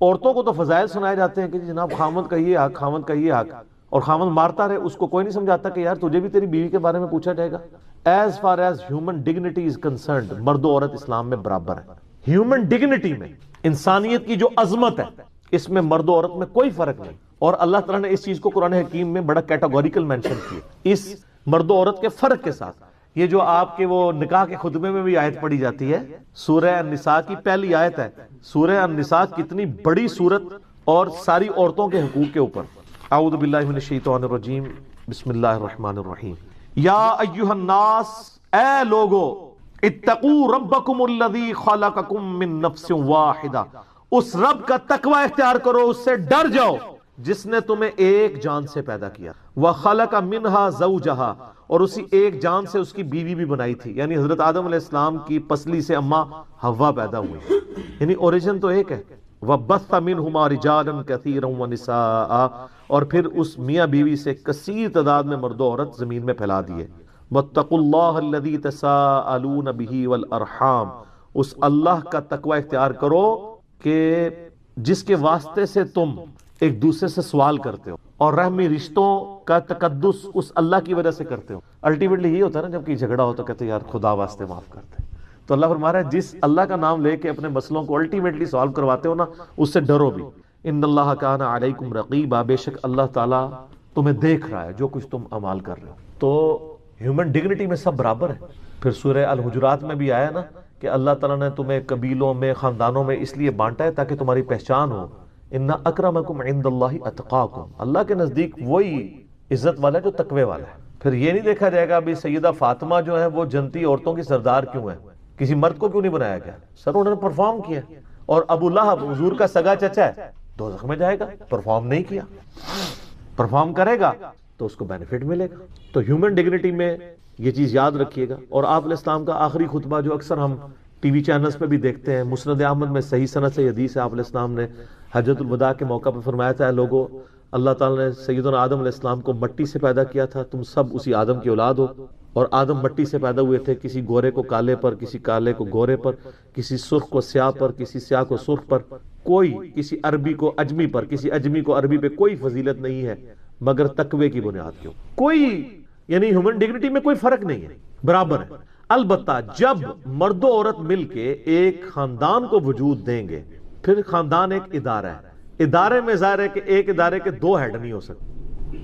عورتوں کو تو فضائل سنائے جاتے ہیں کہ جناب خامند کا یہ حق، خامند کا یہ حق، اور خامند مارتا رہے، اس کو کوئی نہیں سمجھاتا کہ یار تجھے بھی تیری بیوی کے بارے میں پوچھا جائے گا۔ As far as human dignity is concerned, مرد و عورت اسلام میں برابر ہے۔ ہیومن ڈگنیٹی میں، انسانیت کی جو عظمت ہے، اس میں مرد و عورت میں کوئی فرق نہیں، اور اللہ تعالیٰ نے اس چیز کو قرآن حکیم میں بڑا کیٹاگوریکل مینشن کیا اس مرد و عورت کے فرق کے ساتھ۔ یہ جو آپ کے وہ نکاح کے خطبے میں بھی آیت پڑھی جاتی ہے، سورہ النساء کی پہلی آیت ہے۔ سورہ النساء کتنی بڑی سورت اور ساری عورتوں کے حقوق کے اوپر۔ اعوذ باللہ من الشیطان الرجیم، بسم اللہ الرحمن الرحیم۔ یا ایھا الناس، اے لوگو، اتقوا ربکم الذی خلقکم من نفس واحدہ، اس رب کا تقوی اختیار کرو، اس سے ڈر جاؤ جس نے تمہیں ایک جان سے پیدا کیا، وخلق منہا زوجہا، اور اسی ایک جان سے اس کی بیوی بھی بنائی تھی، یعنی حضرت آدم علیہ السلام کی پسلی سے اماں حوا پیدا ہوئی، یعنی اوریجن تو ایک ہے۔ وَبَثَّ مِنْهُمَا رِجَالًا كَثِيرًا وَنِسَاءً، اور پھر اس میاں بیوی سے کثیر تعداد میں مرد و عورت زمین میں پھیلا دیے۔ وَاتَّقُوا اللَّهَ الَّذِي تَسَاءَلُونَ بِهِ وَالْأَرْحَامَ، اس اللہ کا تقوی اختیار کرو کہ جس کے واسطے سے تم ایک دوسرے سے سوال کرتے ہو، اور رحمی رشتوں کا تقدس اس اللہ کی وجہ سے کرتے ہو۔ الٹیمیٹلی یہ ہوتا ہے نا، جب کوئی جھگڑا ہو تو کہتے ہیں یار خدا واسطے معاف کرتے، تو اللہ فرما رہا ہے جس اللہ کا نام لے کے اپنے مسئلوں کو الٹیمیٹلی سالو کرواتے ہو نا، اس سے ڈرو بھی۔ ان اللہ کان علیکم رقیبا، بے شک اللہ تعالیٰ تمہیں دیکھ رہا ہے جو کچھ تم اعمال کر رہے ہو۔ تو ہیومن ڈگنیٹی میں سب برابر ہے۔ پھر سورہ الحجرات میں بھی آیا نا کہ اللہ تعالیٰ نے تمہیں قبیلوں میں، خاندانوں میں اس لیے بانٹا ہے تاکہ تمہاری پہچان ہو۔ ان اکرمکم عند اللہ اتقاکم، اللہ کے نزدیک وہی عزت والا ہے جو تقوی والا ہے۔ پھر یہ نہیں دیکھا جائے گا بھی سیدہ فاطمہ جو ہے وہ جنتی عورتوں کی سردار کیوں ہے، کسی مرد کو کیوں نہیں بنایا گیا؟ سر انہوں نے پرفارم کیا، اور ابو لہب حضور کا سگا چچا ہے، دوزخ میں جائے گا، پرفارم نہیں کیا۔ پرفارم کرے گا تو اس کو بینیفٹ ملے گا۔ تو ہیومن ڈگنیٹی میں یہ چیز یاد رکھیے گا۔ اور آپ علیہ السلام کا آخری خطبہ جو اکثر ہم ٹی وی چینلز پہ بھی دیکھتے ہیں، مسند احمد میں صحیح سند سے حدیث ہے، آپ علیہ السلام نے حجۃ الوداع کے موقع پہ فرمایا تھا، لوگوں، اللہ تعالیٰ نے سیدنا آدم علیہ السلام کو مٹی سے پیدا کیا تھا، تم سب اسی آدم کی اولاد ہو، اور آدم مٹی سے پیدا ہوئے تھے، کسی گورے کو کالے پر، کسی کالے کو گورے پر، کسی سرخ کو سیاہ پر، کسی سیاہ کو سرخ پر، کوئی کسی عربی کو اجمی پر، کسی اجمی کو عربی پہ کوئی فضیلت نہیں ہے مگر تقوی کی بنیاد کے اوپر۔ کوئی یعنی ہیومن ڈگنیٹی میں کوئی فرق نہیں ہے، برابر ہے۔ البتہ جب مرد و عورت مل کے ایک خاندان کو وجود دیں گے، پھر خاندان ایک ادارہ ہے، ادارے میں ظاہر ہے کہ ایک ادارے کے دو ہیڈ نہیں ہو سکتے،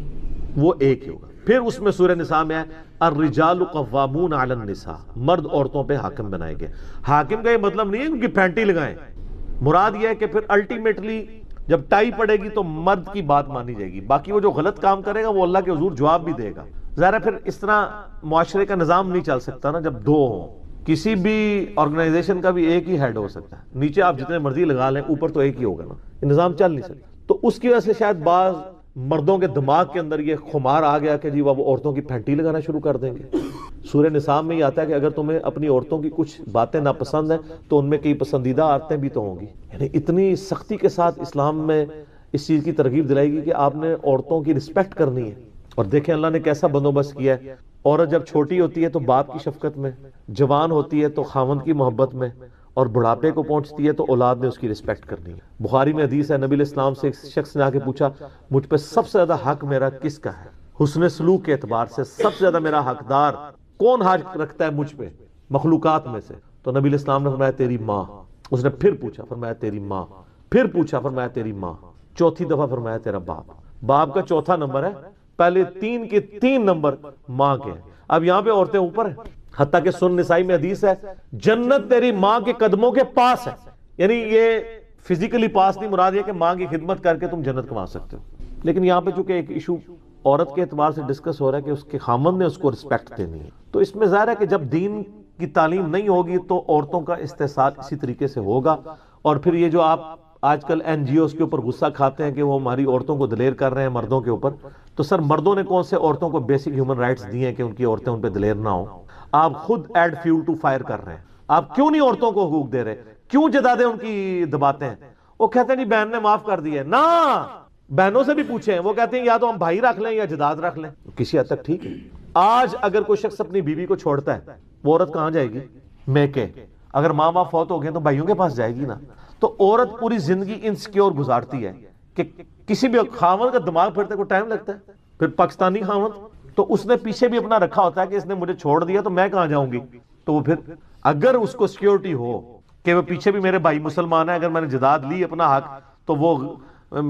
وہ ایک ہی ہوگا۔ پھر اس میں سورہ نساء میں ہے الرجال قوامون علی النساء، مرد عورتوں پہ حاکم بنائے گئے۔ حاکم کا یہ مطلب نہیں ہے ان کی پینٹی لگائیں، مراد یہ ہے کہ پھر الٹیمیٹلی جب ٹائی پڑے گی تو مرد کی بات مانی جائے گی، باقی وہ جو غلط کام کرے گا وہ اللہ کے حضور جواب بھی دے گا۔ ظاہر ہے پھر اس طرح معاشرے کا نظام نہیں چل سکتا نا جب دو ہوں، کسی بھی آرگنائزیشن کا بھی ایک ہی ہیڈ ہو سکتا ہے، نیچے آپ جتنے مرضی لگا لیں اوپر تو ایک ہی ہوگا نا، یہ نظام چل نہیں سکتا۔ تو اس کی وجہ سے شاید بعض مردوں کے دماغ کے اندر یہ خمار آ گیا کہ جی وہ عورتوں کی پھینٹی لگانا شروع کر دیں گے۔ سورہ نساء میں یہ آتا ہے کہ اگر تمہیں اپنی عورتوں کی کچھ باتیں ناپسند ہیں تو ان میں کئی پسندیدہ عورتیں بھی تو ہوں گی، یعنی اتنی سختی کے ساتھ اسلام میں اس چیز کی ترغیب دلائی گی کہ آپ نے عورتوں کی رسپیکٹ کرنی ہے۔ اور دیکھیں اللہ نے کیسا بندوبست کیا ہے، عورت جب چھوٹی ہوتی ہے تو باپ کی شفقت میں، جوان ہوتی ہے تو خاوند کی محبت میں، اور بڑھاپے کو پہنچتی ہے تو اولاد نے اس کی رسپیکٹ کرنی ہے۔ بخاری میں حدیث ہے، نبی علیہ السلام سے ایک شخص نے آ کے پوچھا مجھ پہ سب سے زیادہ حق میرا کس کا ہے، حسن سلوک کے اعتبار سے سب سے زیادہ میرا حقدار کون حق رکھتا ہے مجھ پہ مخلوقات میں سے؟ تو نبی علیہ السلام نے فرمایا تیری ماں۔ اس نے پھر پوچھا، فرمایا تیری ماں، پھر پوچھا، فرمایا تیری ماء، چوتھی دفعہ فرمایا تیرا باپ۔ باپ کا چوتھا نمبر ہے، پہلے تین کے تین نمبر ماں کے ہیں۔ اب یہاں پہ عورتیں اوپر ہیں، حتیٰ کہ سنن نسائی میں حدیث ہے جنت تیری ماں کے قدموں کے پاس ہے، یعنی یہ فزیکلی پاس نہیں، مراد یہ کہ ماں کی خدمت کر کے تم جنت کما سکتے ہو۔ لیکن یہاں پہ چونکہ ایک ایشو عورت کے اعتبار سے ڈسکس ہو رہا ہے کہ اس کے خامند نے اس کو رسپیکٹ دینی ہے، تو اس میں ظاہر ہے کہ جب دین کی تعلیم نہیں ہوگی تو عورتوں کا استحصال اسی طریقے سے ہوگا۔ اور پھر یہ جو آپ آج کل این جی اوز کے اوپر غصہ کھاتے ہیں کہ وہ ہماری عورتوں کو دلیر کر رہے ہیں مردوں کے اوپر، تو سر مردوں نے کون سے عورتوں کو بیسک ہیومن رائٹس دیے ہیں کہ ان کی عورتیں ان پہ دلیر نہ ہوں؟ آپ خود ایڈ فیول ٹو فائر کر رہے ہیں۔ آپ کیوں نہیں عورتوں کو حقوق دے رہے؟ کیوں جدادیں ان کی دباتے ہیں؟ وہ کہتے ہیں جی بہن نے معاف کر دی ہے، نہ بہنوں سے بھی پوچھیں، وہ کہتے ہیں یا تو ہم بھائی رکھ لیں یا جداد رکھ لیں۔ کسی حد تک ٹھیک ہے۔ آج اگر کوئی شخص اپنی بیوی کو چھوڑتا ہے وہ عورت کہاں جائے گی؟ میکے۔ اگر ماں باپ فوت ہو گئے تو بھائیوں کے پاس جائے گی نا۔ تو عورت پوری زندگی انسیکیور گزارتی ہے کہ کسی بھی خاوند کا دماغ پھرتے کو ٹائم لگتا ہے. پھر پاکستانی خاوند تو اس نے پیچھے بھی اپنا رکھا ہوتا ہے کہ اس نے مجھے چھوڑ دیا تو میں کہاں جاؤں گی. تو وہ پھر اگر اس کو سیکیورٹی ہو کہ وہ پیچھے بھی میرے بھائی مسلمان ہیں, اگر میں نے جداد لی اپنا حق, تو وہ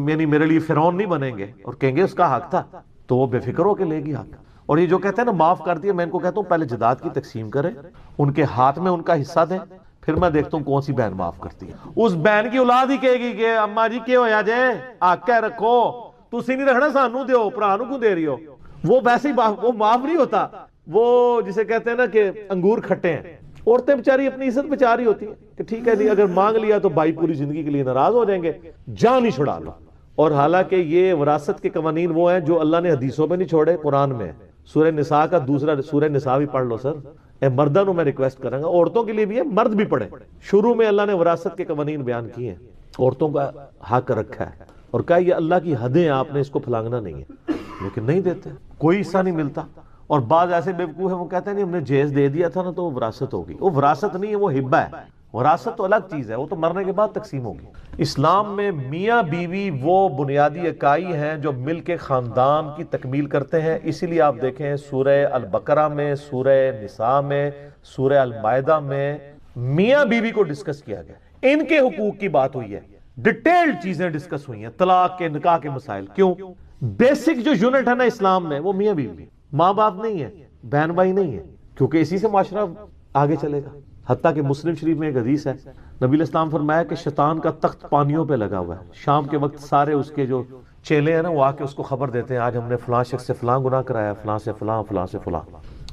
یعنی میرے لیے فرعون نہیں بنیں گے اور کہیں گے اس کا حق تھا, تو وہ بے فکر ہو کے لے گی حق. اور یہ جو کہتے ہیں نا معاف کر دیا, میں ان کو کہتا ہوں پہلے جداد کی تقسیم کریں, ان کے ہاتھ میں ان کا حصہ دیں, پھر میں دیکھتا ہوں کون سی بہن معاف کرتی ہے. اس بہن کی اولاد ہی کہے گی کہ اما جی کیا ہویا جے آگ کہہ رکھو, تسی نہیں رکھنا سانو دیو, پرانو کیوں دے رہی ہو. وہ ویسے ہی وہ معاف نہیں ہوتا, وہ جسے کہتے ہیں نا کہ انگور کھٹے ہیں. عورتیں بیچاری اپنی عزت بچا رہی ہوتی ہیں کہ ٹھیک ہے جی اگر مانگ لیا تو بھائی پوری زندگی کے لیے ناراض ہو جائیں گے, جان ہی چھڑا لو. اور حالانکہ یہ وراثت کے قوانین وہ ہیں جو اللہ نے حدیثوں میں نہیں چھوڑے, قرآن میں. سورہ نساء کا دوسرا سورہ نساء بھی پڑھ لو سر, اے مردوں میں ریکویسٹ کروں گا, عورتوں کے لیے بھی ہے, مرد بھی پڑھیں. شروع میں اللہ نے وراثت کے قوانین بیان کیے ہیں, عورتوں کا حق رکھا ہے اور کہا یہ اللہ کی حدیں ہیں, آپ نے اس کو پھلانگنا نہیں ہے, لیکن نہیں دیتے, کوئی حصہ نہیں ملتا. اور بعض ایسے بیوقوف ہیں وہ کہتے ہیں نہیں ہم نے جہیز دے دیا تھا نا تو وہ وراثت ہوگی. وہ وراثت نہیں ہے, وہ ہبہ ہے. وراثت تو الگ چیز ہے, وہ تو مرنے کے بعد تقسیم ہوگی. اسلام میں میاں بیوی وہ بنیادی اکائی ہیں جو مل کے خاندان کی تکمیل کرتے ہیں. اسی لیے آپ دیکھیں سورہ البقرہ میں, سورہ نساء میں, سورہ المائدہ میں میاں بیوی کو ڈسکس کیا گیا, ان کے حقوق کی بات ہوئی ہے, ڈیٹیلڈ چیزیں ڈسکس ہوئی ہیں, طلاق کے نکاح کے مسائل. کیوں؟ بیسک جو یونٹ ہے نا اسلام میں وہ میاں بیوی, ماں باپ نہیں ہے, بہن بھائی نہیں ہے, کیونکہ اسی سے معاشرہ آگے چلے گا. حتیٰ کہ مسلم شریف میں ایک حدیث ہے, نبی علیہ السلام فرمایا کہ شیطان کا تخت پانیوں پہ لگا ہوا ہے. شام کے وقت سارے اس کے جو چیلے ہیں نا وہ آ کے اس کو خبر دیتے ہیں آج ہم نے فلاں شخص سے فلاں گناہ کرایا, فلاں سے فلاں, فلاں سے فلاں.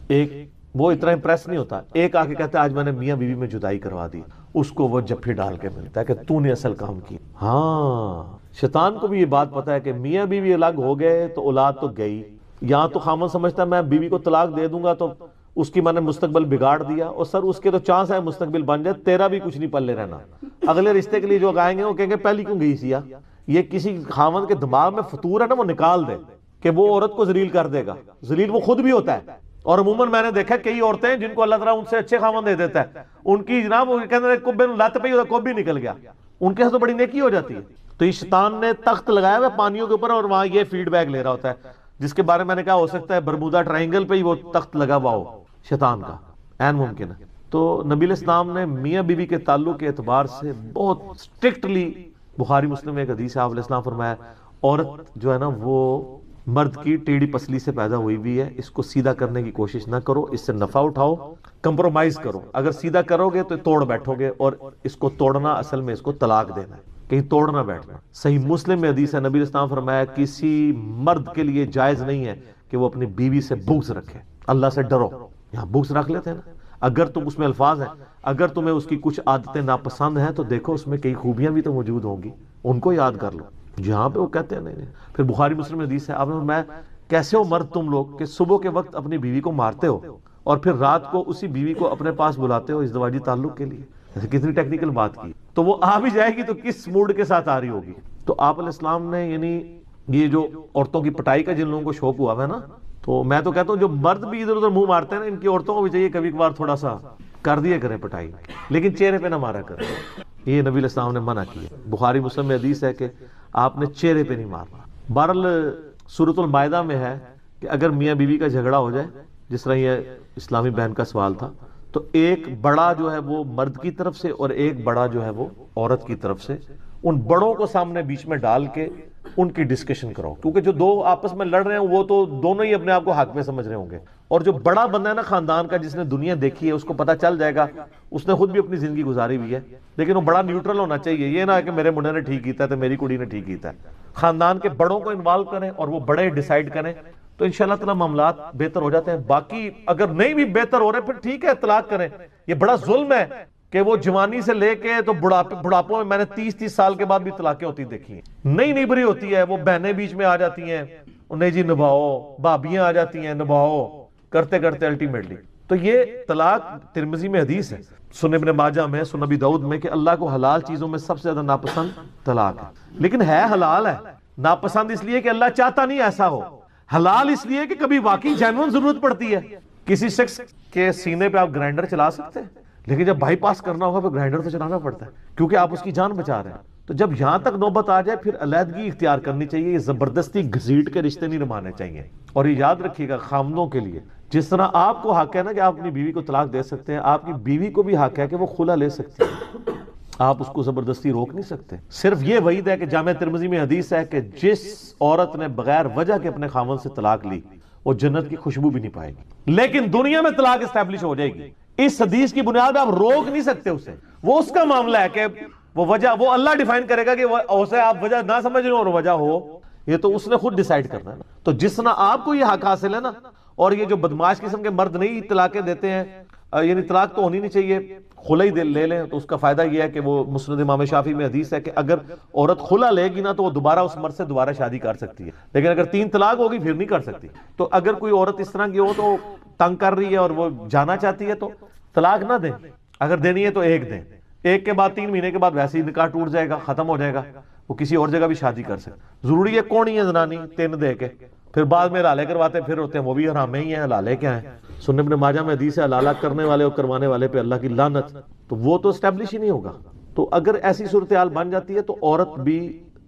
ایک وہ اتنا امپریس نہیں ہوتا, ایک آ کے کہتا ہے آج میں نے میاں بیوی میں جدائی کروا دی, اس کو وہ جفی ڈال کے ملتا ہے کہ تو نے اصل کام کی. ہاں شیطان کو بھی یہ بات پتا ہے کہ میاں بیوی الگ ہو گئے تو اولاد تو گئی. یہاں تو خامن سمجھتا ہے میں بیوی کو طلاق دے دوں گا تو اس کی میں نے مستقبل بگاڑ دیا, اور سر اس کے تو چانس ہے مستقبل بن جائے, تیرا بھی کچھ نہیں پلے رہنا. اگلے رشتے کے لیے جو آئیں گے وہ کہیں گے پہلی کیوں گئی سیا. یہ کسی خامن کے دماغ میں فطور ہے نا, وہ نکال دے کہ وہ عورت کو ذلیل کر دے گا. ذلیل وہ خود بھی ہوتا ہے, اور عموماً میں نے دیکھا کئی عورتیں جن کو اللہ تعالیٰ ان سے اچھے خامن دے دیتا ہے, ان کی جناب وہ کہتے ہیں کبے لت پہ ہوتا کب بھی نکل گیا, ان کے ساتھ تو بڑی نیکی ہو جاتی ہے. تو یہ شیطان نے تخت لگایا ہوا پانیوں کے اوپر, اور وہاں یہ فیڈ بیک لے رہا ہوتا ہے, جس کے بارے میں نے کہا ہو سکتا ہے برمودا ٹرائنگل پہ ہی وہ تخت لگا ہوا ہو شیطان کا, عین ممکن ہے. تو نبی علیہ السلام نے میاں بیوی کے تعلق کے اعتبار سے بہت سٹرکٹلی, بخاری مسلم میں ایک حدیث ہے, آپ علیہ السلام فرمایا عورت جو ہے نا وہ مرد کی ٹیڑھی پسلی سے پیدا ہوئی بھی ہے, اس کو سیدھا کرنے کی کوشش نہ کرو, اس سے نفع اٹھاؤ, کمپرومائز کرو. اگر سیدھا کرو گے تو توڑ بیٹھو گے, اور اس کو توڑنا اصل میں اس کو طلاق دینا ہے, کہیں توڑنا بیٹھنا. صحیح مسلم میں حدیث ہے, نبی علیہ السلام فرمایا کسی مرد کے لیے جائز نہیں ہے کہ وہ اپنی بیوی سے بغض رکھے. اللہ سے ڈرو, یہاں بغض رکھ لیتے ہیں نا, اگر تم اس میں الفاظ ہیں, اگر تمہیں اس کی کچھ عادتیں ناپسند ہیں تو دیکھو اس میں کئی خوبیاں بھی تو موجود ہوں گی, ان کو یاد کر لو. جہاں پہ وہ کہتے ہیں نہیں. پھر بخاری مسلم میں حدیث ہے, آپ نے میں کیسے ہو مرد تم لوگ کہ صبح کے وقت اپنی بیوی کو مارتے ہو اور پھر رات کو اسی بیوی کو اپنے پاس بلاتے ہو ازدواجی تعلق کے لیے. کتنی ٹیکنیکل بات کی, تو وہ آ بھی جائے گی تو کس موڈ کے ساتھ آ رہی ہوگی. تو آپ علیہ السلام نے یعنی یہ جو عورتوں کی پٹائی کا جن لوگوں کو شوق ہوا ہے نا, تو میں تو کہتا ہوں جو مرد بھی ادھر ادھر منہ مارتے ہیں نا, ان کی عورتوں کو بھی چاہیے کبھی کبھار تھوڑا سا کر دیا کریں پٹائی, لیکن چہرے پہ نہ مارا کریں. یہ نبی علیہ السلام نے منع کیا. بخاری مسلم میں حدیث ہے کہ آپ نے چہرے پہ نہیں مارنا. بہرحال سورۃ المائدہ میں ہے کہ اگر میاں بیوی کا جھگڑا ہو جائے, جس طرح یہ اسلامی بہن کا سوال تھا, تو ایک بڑا جو ہے وہ مرد کی طرف سے اور ایک بڑا جو ہے وہ عورت کی طرف سے, ان بڑوں کو سامنے بیچ میں ڈال کے ان کی ڈسکشن کرو, کیونکہ جو دو آپس میں لڑ رہے ہیں وہ تو دونوں ہی اپنے آپ کو حق میں سمجھ رہے ہوں گے, اور جو بڑا بندہ ہے نا خاندان کا, جس نے دنیا دیکھی ہے, اس کو پتا چل جائے گا, اس نے خود بھی اپنی زندگی گزاری ہوئی ہے, لیکن وہ بڑا نیوٹرل ہونا چاہیے. یہ نہ کہ میرے منڈے نے ٹھیک کیتا ہے تو میری کڑی نے ٹھیک کیتا ہے. خاندان کے بڑوں کو انوالو کریں اور وہ بڑے ڈیسائیڈ کریں, تو انشاءاللہ تعالی معاملات بہتر ہو جاتے ہیں. باقی اگر نہیں بھی بہتر ہو رہے پھر ٹھیک ہے, طلاق کریں. یہ بڑا ظلم ہے کہ وہ جوانی سے لے کے تو بڑھاپوں میں نے 30 سال کے بعد بھی طلاقیں ہوتی دیکھی ہیں. نئی نیبری ہوتی ہے, وہ بہنیں بیچ میں آ جاتی ہیں, انہیں جی نبھاؤ, بھابیاں آ جاتی ہیں نبھاؤ, کرتے کرتے الٹیمیٹلی. تو یہ طلاق ترمذی میں حدیث ہے, سنن ابن ماجہ میں, سنن ابی داؤد میں, کہ اللہ کو حلال چیزوں میں سب سے زیادہ ناپسند طلاق ہے. لیکن ہے حلال ہے, ناپسند اس لیے کہ اللہ چاہتا نہیں ایسا ہو, حلال اس لیے کہ کبھی واقعی جینوئن ضرورت پڑتی ہے. کسی شخص کے سینے پہ آپ گرائنڈر چلا سکتے ہیں, لیکن جب بائی پاس کرنا ہوگا پھر گرائنڈر تو چلانا پڑتا ہے کیونکہ آپ اس کی جان بچا رہے ہیں. تو جب یہاں تک نوبت آ جائے پھر علیحدگی اختیار کرنی چاہیے. یہ زبردستی گھسیٹ کے رشتے نہیں نبھانے چاہیے. اور یہ یاد رکھیے گا خامدوں کے لیے جس طرح آپ کو حق ہے نا کہ آپ اپنی بیوی کو طلاق دے سکتے ہیں, آپ کی بیوی کو بھی حق ہے کہ وہ خلا لے سکتی ہے. آپ اس کو زبردستی روک نہیں سکتے. صرف یہ وعید ہے کہ جامع ترمذی میں حدیث ہے کہ جس عورت نے بغیر وجہ کے اپنے خامد سے طلاق لی وہ جنت کی خوشبو بھی نہیں پائے گی. لیکن دنیا میں طلاق اسٹیبلش ہو جائے گی. اس حدیث کی بنیاد آپ روک نہیں سکتے اسے. وہ اس کا معاملہ ہے کہ وہ وجہ وہ اللہ ڈیفائن کرے گا کہ اسے آپ وجہ نہ سمجھ لیں اور وجہ ہو, یہ تو اس نے خود ڈیسائیڈ کرنا ہے نا. تو جس طرح آپ کو یہ حق حاصل ہے نا, اور یہ جو بدماش قسم کے مرد نہیں طلاقیں دیتے ہیں, یعنی طلاق تو ہونی نہیں چاہیے, خلا ہی لے لیں, تو اس کا فائدہ یہ ہے کہ وہ مسند امام شافعی میں حدیث ہے کہ اگر عورت خلا لے گی نا تو وہ دوبارہ اس مرد سے دوبارہ شادی کر سکتی ہے, لیکن اگر 3 طلاق ہوگی پھر نہیں کر سکتی. تو اگر کوئی عورت اس طرح کی ہو تو تنگ کر رہی ہے اور وہ جانا چاہتی ہے تو طلاق نہ دیں. اگر دینی ہے تو 1 دیں, 1 کے بعد 3 مہینے کے بعد ویسے ہی نکاح ٹوٹ جائے گا, ختم ہو جائے گا, وہ کسی اور جگہ بھی شادی کر سکتے. ضروری ہے کون ہی ہے زنانی 3 دے کے پھر بعد میں حلالے کرواتے پھر ہوتے ہیں وہ بھی حرام ہی ہیں. حلالے کیا ہیں؟ سنن ابن ماجہ میں حدیث ہے حلالہ کرنے والے اور کروانے والے پہ اللہ کی لعنت. تو وہ تو اسٹیبلش ہی نہیں ہوگا. تو اگر ایسی صورتحال بن جاتی ہے تو عورت بھی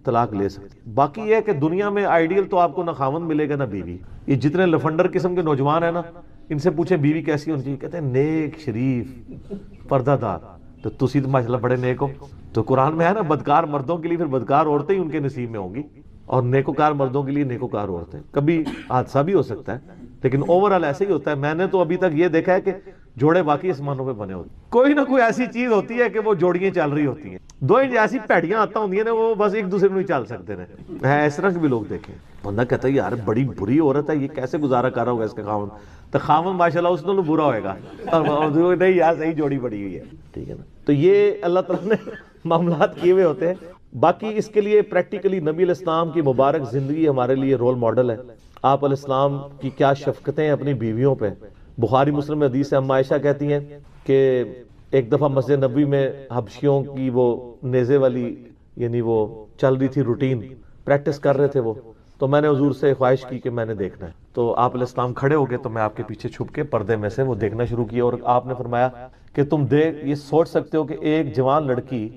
طلاق لے سکتی. باقی یہ ہے کہ دنیا میں آئیڈیل تو آپ کو نہ خاوند ملے گا نہ بیوی. یہ جتنے لفنڈر قسم کے نوجوان ہیں نا, ان سے پوچھیں بیوی کیسی ہونی چاہیے, کہتے ہیں نیک, شریف, پردہ دار. تو تسی تو ماشاءاللہ بڑے نیک ہو. تو قرآن میں ہے نا بدکار مردوں کے لیے پھر بدکار عورتیں ہی ان کے نصیب میں ہوں گی, اور نیکوکار مردوں کے لیے نیکوکار عورتیں. کبھی حادثہ بھی ہو سکتا ہے لیکن اوورال ایسے ہی ہوتا ہے. میں نے تو ابھی تک یہ دیکھا ہے کہ جوڑے باقی آسمانوں پہ بنے ہوتے, کوئی نہ کوئی ایسی چیز ہوتی ہے کہ وہ جوڑیاں چل رہی ہوتی ہیں. 2 انچ ایسی پیڑیاں آتا ہوں نا وہ بس ایک دوسرے میں نہیں چل سکتے ہیں. اس طرح کے بھی لوگ دیکھیں. بندہ کہتا ہے یار بڑی بری عورت ہے, یہ کیسے گزارا کر رہا ہوگا اس کا خاوند. تو خاوند ماشاءاللہ اس نے برا ہوئے گا, نہیں یار صحیح جوڑی پڑی ہوئی ہے. ٹھیک ہے نا. تو یہ اللہ تعالیٰ نے معاملات کیے ہوئے ہوتے ہیں. باقی اس کے لیے پریکٹیکلی نبی علیہ السلام کی مبارک زندگی ہمارے لیے رول ماڈل ہے. آپ علیہ السلام کی کیا شفقتیں اپنی بیویوں پہ. بخاری مسلم میں حدیث ہے, اما عائشہ کہتی ہیں کہ ایک دفعہ مسجد نبوی میں حبشیوں کی وہ نیزے والی یعنی وہ چل رہی تھی روٹین, پریکٹس کر رہے تھے وہ. تو میں نے حضور سے خواہش کی کہ میں نے دیکھنا ہے. تو آپ علیہ السلام کھڑے ہو گئے تو میں آپ کے پیچھے چھپ کے پردے میں سے وہ دیکھنا شروع کیا. اور آپ نے فرمایا کہ تم یہ سوچ سکتے ہو کہ ایک جوان لڑکی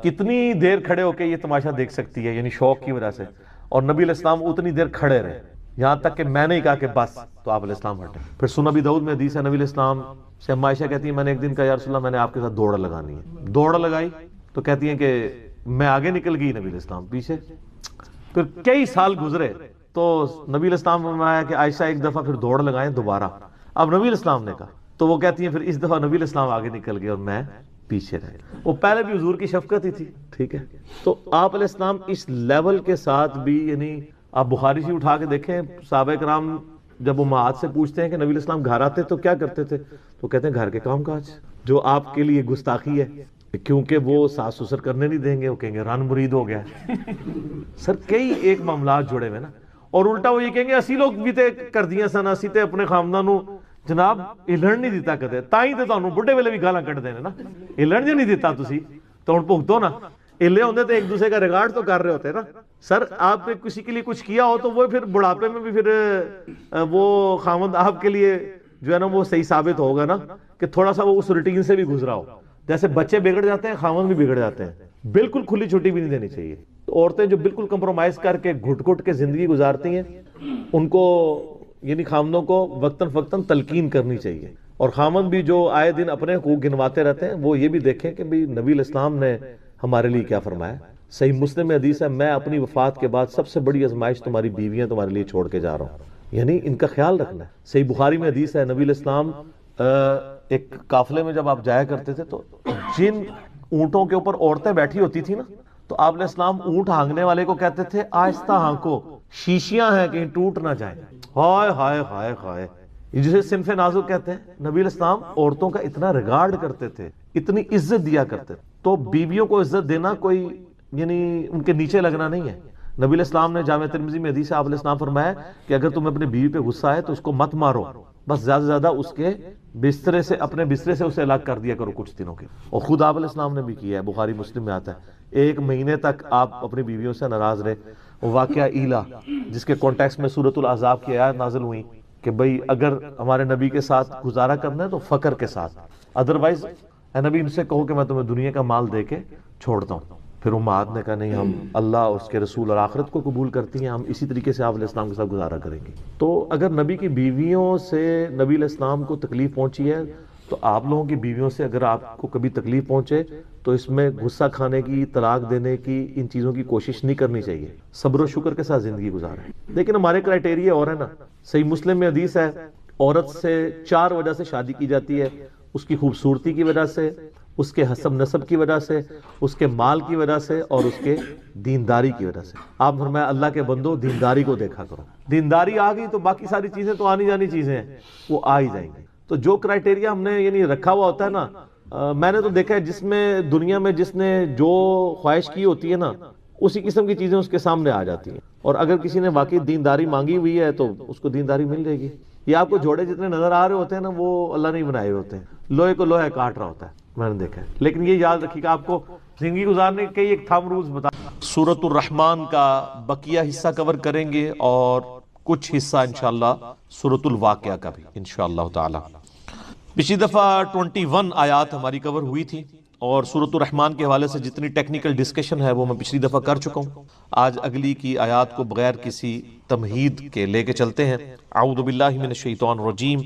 کتنی دیر کھڑے ہو کے یہ تماشا دیکھ سکتی ہے, یعنی شوق کی وجہ سے. اور نبی علیہ السلام اتنی دیر کھڑے رہے یہاں تک کہ میں نے ہی کہا کہ بس, تو آپ علیہ السلام ہٹے. پھر سنن ابی داؤد میں حدیث ہے نبی علیہ السلام سے اما عائشہ کہتی ہیں میں نے ایک دن کہا یا رسول اللہ میں نے آپ کے ساتھ دوڑ لگانی ہے. دوڑ لگائی تو کہتی ہیں کہ میں آگے نکل گئی, نبی علیہ السلام پیچھے. پھر کئی سال گزرے تو نبی علیہ السلام نے فرمایا کہ عائشہ ایک دفعہ پھر دوڑ لگائیں دوبارہ. اب نبی علیہ السلام نے کہا تو وہ کہتی ہیں پھر اس دفعہ نبی علیہ السلام آگے نکل گئے اور میں پیچھے رہے. وہ پہلے بھی حضور کی شفقت ہی تھی. ٹھیک ہے. تو آپ علیہ السلام اس لیول کے ساتھ بھی, یعنی آپ بخاری سے اٹھا کے دیکھیں صحابہ کرام جب امہات سے پوچھتے ہیں کہ نبی علیہ السلام گھر آتے تو کیا کرتے تھے, تو کہتے ہیں گھر کے کام کاج, جو آپ کے لیے گستاخی ہے کیونکہ وہ ساس سسر کرنے نہیں دیں گے, وہ کہیں گے رن مرید ہو گیا. سر کئی ایک معاملات جڑے ہوئے نا, اور الٹا وہ یہ کہیں گے اسی لوگ بھی تے کر دیاں سن, اسی تے اپنے خامدانوں جناب ہلن نہیں دیتا کدے, تائیں تے تانوں بڈھے ویلے بھی گالاں کٹ دینے نا, ہلن جو نہیں دیتا تسی تو ہن بھگتو نا. ہلے ہوندے تو ایک دوسرے کا ریگارڈ تو کر رہے ہوتے نا. سر آپ نے کسی کے لیے کچھ کیا ہو تو وہ پھر بڑھاپے میں بھی پھر وہ خامد آپ کے لیے جو ہے نا وہ صحیح ثابت ہوگا نا کہ تھوڑا سا وہ اس روٹین سے بھی گزرا ہو. جیسے بچے بگڑ جاتے ہیں خامد بھی بگڑ جاتے ہیں. بالکل کھلی چھٹی بھی نہیں دینی چاہیے. عورتیں جو بالکل کمپرومائز کر کے گھٹ گھٹ کے زندگی گزارتی ہیں ان کو یعنی خامدوں کو وقتاً فوقتاً تلقین کرنی چاہیے. اور خامد بھی جو آئے دن اپنے حقوق گنواتے رہتے ہیں وہ یہ بھی دیکھیں کہ بھی نبی علیہ السلام نے ہمارے لیے کیا فرمایا. صحیح مسلم میں حدیث ہے میں اپنی وفات کے بعد سب سے بڑی آزمائش تمہاری بیویاں تمہارے لیے چھوڑ کے جا رہا ہوں, یعنی ان کا خیال رکھنا ہے. صحیح بخاری میں حدیث ہے نبی علیہ السلام ایک قافلے میں جب آپ جایا کرتے تھے تو جن اونٹوں کے اوپر عورتیں بیٹھی ہوتی تھی نا تو آپ علیہ السلام اونٹ ہانگنے والے کو کہتے تھے آہستہ ہانکو, شیشیاں ہیں کہیں ٹوٹ نہ جائیں. ہائے ہائے ہائے ہائے, جسے صنف نازک کہتے ہیں. نبی علیہ السلام عورتوں کا اتنا ریگارڈ کرتے تھے, اتنی عزت دیا کرتے تھے. تو بیویوں کو عزت دینا کوئی یعنی ان کے نیچے لگنا نہیں ہے. نبی علیہ السلام نے جامع ترمذی میں حدیث آپ علیہ السلام فرمایا کہ اگر تم اپنے بیوی پہ غصہ ہے تو اس کو مت مارو, بس زیادہ سے زیادہ اس کے بسترے سے اپنے بسترے سے اسے الگ کر دیا کرو کچھ دنوں کے. اور خود آپ علیہ السلام نے بھی کیا ہے, بخاری مسلم میں آتا ہے 1 مہینے تک آپ اپنی بیویوں سے ناراض رہے. واقعہ ایلا جس کے کانٹیکس میں سورۃ الاحزاب کی آیات نازل ہوئی کہ بھئی اگر ہمارے نبی کے ساتھ گزارا کرنا ہے تو فقر کے ساتھ، ادروائز اے نبی ان سے کہو کہ میں تمہیں دنیا کا مال دے کے چھوڑتا ہوں۔ پھر امہات نے کہا نہیں، ہم اللہ اور اس کے رسول اور آخرت کو قبول کرتی ہیں، ہم اسی طریقے سے آپ علیہ السلام کے ساتھ گزارا کریں گے۔ تو اگر نبی کی بیویوں سے نبی علیہ السلام کو تکلیف پہنچی ہے تو آپ لوگوں کی بیویوں سے اگر آپ کو کبھی تکلیف پہنچے تو اس میں غصہ کھانے کی، طلاق دینے کی، ان چیزوں کی کوشش نہیں کرنی چاہیے، صبر و شکر کے ساتھ زندگی گزاریں۔ لیکن ہمارے کرائٹیریا اور ہے نا، صحیح مسلم میں حدیث ہے، عورت سے 4 وجہ سے شادی کی جاتی ہے: اس کی خوبصورتی کی وجہ سے، اس کے حسب نسب کی وجہ سے، اس کے مال کی وجہ سے، اور اس کے دینداری کی وجہ سے۔ آپ فرمایا اللہ کے بندو دینداری کو دیکھا کرو، دینداری آ گئی تو باقی ساری چیزیں تو آنی جانی چیزیں ہیں، وہ آ ہی جائیں گی۔ تو جو کرائٹیریا ہم نے یعنی رکھا ہوا ہوتا ہے نا، میں نے تو دیکھا ہے جس میں دنیا میں جس نے جو خواہش کی ہوتی ہے نا، اسی قسم کی چیزیں اس کے سامنے آ جاتی ہیں، اور اگر کسی نے واقعی دینداری مانگی ہوئی ہے تو اس کو دینداری مل جائے گی۔ یہ آپ کو جوڑے جتنے نظر آ رہے ہوتے ہیں نا، وہ اللہ نہیں بنائے ہوتے ہیں، لوہے کو لوہے کاٹ رہا ہوتا ہے، میں نے دیکھا ہے۔ لیکن یہ یاد رکھیے گا، آپ کو زندگی گزارنے کے ایک تھم رولز بتا۔ سورۃ الرحمن کا بقیہ حصہ کور کریں گے اور کچھ حصہ انشاءاللہ سورۃ الواقعہ کا بھی انشاءاللہ تعالی۔ پچھلی دفعہ 21 آیات ہماری کور ہوئی تھی، اور سورۃ الرحمن کے حوالے سے جتنی ٹیکنیکل ڈسکشن ہے وہ میں پچھلی دفعہ کر چکا ہوں۔ آج اگلی کی آیات کو بغیر کسی تمہید کے لے کے چلتے ہیں۔ اعوذ باللہ من الشیطان الرجیم،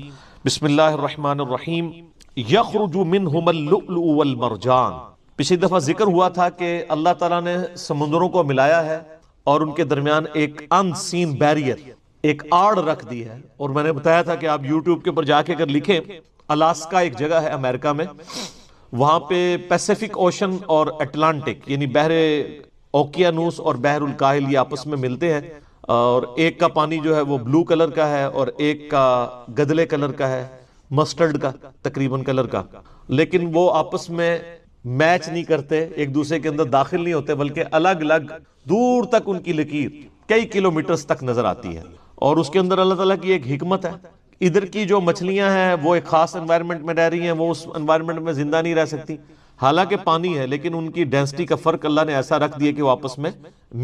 بسم اللہ الرحمن الرحیم۔ یخرج منہم اللؤلؤ والمرجان۔ پچھلی دفعہ ذکر ہوا تھا کہ اللہ تعالیٰ نے سمندروں کو ملایا ہے اور ان کے درمیان ایک ان سین بیریئر، ایک آڑ رکھ دی ہے، اور میں نے بتایا تھا کہ آپ یوٹیوب کے اوپر جا کے اگر لکھیں، الاسکا ایک جگہ ہے امریکہ میں، وہاں پہ پیسیفک اوشن اور اٹلانٹک یعنی بحر اوکیانوس اور بحر الکاہل یہ آپس میں ملتے ہیں، اور ایک کا پانی جو ہے وہ بلو کلر کا ہے اور ایک کا گدلے کلر کا ہے، مسٹرڈ کا تقریباً کلر کا، لیکن وہ آپس میں میچ نہیں کرتے، ایک دوسرے کے اندر داخل نہیں ہوتے، بلکہ الگ الگ دور تک ان کی لکیر کئی کلومیٹرز تک نظر آتی ہے۔ اور اس کے اندر اللہ تعالیٰ کی ایک حکمت ہے، ادھر کی جو مچھلیاں ہیں وہ ایک خاص انوائرمنٹ میں رہ رہی ہیں، وہ اس انوائرمنٹ میں زندہ نہیں رہ سکتی، حالانکہ پانی ہے، لیکن ان کی ڈینسٹی کا فرق اللہ نے ایسا رکھ دیا کہ وہ آپس میں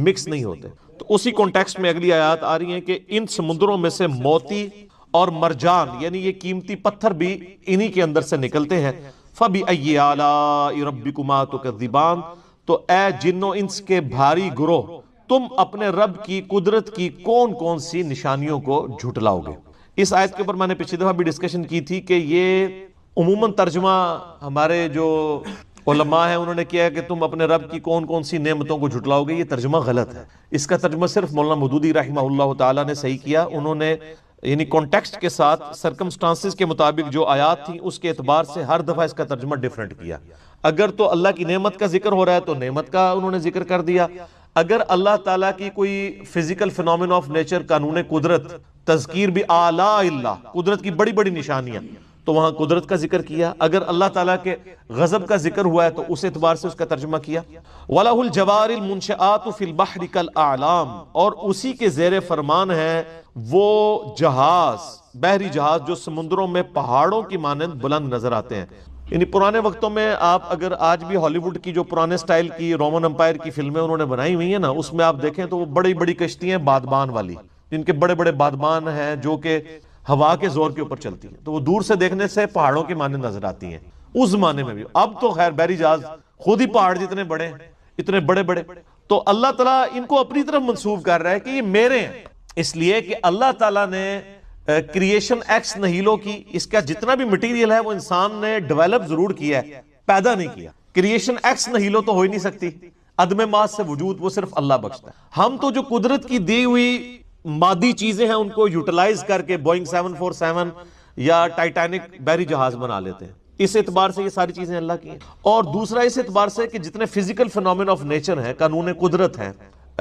مکس نہیں ہوتے۔ تو اسی کانٹیکسٹ میں اگلی آیات آ رہی ہیں کہ ان سمندروں میں سے موتی اور مرجان یعنی یہ قیمتی پتھر بھی انہی کے اندر سے نکلتے ہیں۔ فَبِأَيِّ آلَاءِ رَبِّكُمَا تُكَذِّبَانِ، تو اے جن و انس کے بھاری گروہ، تم اپنے رب کی قدرت کی کون کون سی نشانیوں کو جھٹلاؤ گے۔ اس آیت کے اوپر میں نے پچھلی دفعہ بھی ڈسکشن کی تھی کہ یہ عموماً ترجمہ ہمارے جو علماء ہیں انہوں نے کیا ہے کہ تم اپنے رب کی کون کون سی نعمتوں کو جھٹلاؤ گے، یہ ترجمہ غلط ہے۔ اس کا ترجمہ صرف مولانا مودودی رحمہ اللہ تعالیٰ نے صحیح کیا، انہوں نے یعنی کانٹیکسٹ کے ساتھ سرکمسٹانسز کے مطابق جو آیات تھیں اس کے اعتبار سے ہر دفعہ اس کا ترجمہ ڈیفرنٹ کیا۔ اگر تو اللہ کی نعمت کا ذکر ہو رہا ہے تو نعمت کا انہوں نے ذکر کر دیا، اگر اللہ تعالیٰ کی کوئی فزیکل فینومین آف نیچر، قانون قدرت، تذکیر بھی آلاء اللہ، قدرت کی بڑی بڑی نشانیاں، تو وہاں قدرت کا ذکر کیا۔ اگر اللہ تعالیٰ کے غضب کا ذکر ہوا ہے تو اس اعتبار سے اس کا ترجمہ کیا۔ وَلَهُ الْجَوَارِ الْمُنْشَآتُ فِي الْبَحْرِ كَالْأَعْلَامِ، اور اسی کے زیر فرمان ہے وہ جہاز، بحری جہاز جو سمندروں میں پہاڑوں کی مانند بلند نظر آتے ہیں۔ یعنی پرانے وقتوں میں آپ اگر آج بھی ہالی ووڈ کی جو پرانے سٹائل کی رومن امپائر کی فلمیں انہوں نے بنائی ہوئی ہیں نا، اس میں آپ دیکھیں تو وہ بڑی بڑی کشتیاں بادبان والی، جن کے بڑے بڑے بادبان ہیں جو کہ ہوا کے زور کے اوپر چلتی ہیں، تو وہ دور سے دیکھنے سے پہاڑوں کی مانند نظر آتی ہیں اس زمانے میں بھی۔ اب تو خیر بحری جہاز خود ہی پہاڑ جتنے بڑے ہیں، اتنے بڑے بڑے، تو اللہ تعالیٰ ان کو اپنی طرف منسوب کر رہا ہے کہ یہ میرے ہیں، اس لیے کہ اللہ تعالیٰ نے کریشن ایکس نہیلو کی، اس کا جتنا بھی مٹیریل ہے وہ انسان نے ڈیولپ ضرور کیا ہے، پیدا نہیں کیا۔ کریشن ایکس نہیلو تو ہو ہی نہیں سکتی، عدم ماس سے وجود وہ صرف اللہ بخشتا ہے۔ ہم تو جو قدرت کی دی ہوئی مادی چیزیں ہیں ان کو یوٹیلائز کر کے بوئنگ 747 یا ٹائٹینک بحری جہاز بنا لیتے ہیں، اس اعتبار سے یہ ساری چیزیں اللہ کی ہیں۔ اور دوسرا اس اعتبار سے کہ جتنے فزیکل فینومین آف نیچر ہیں، قانون قدرت ہیں،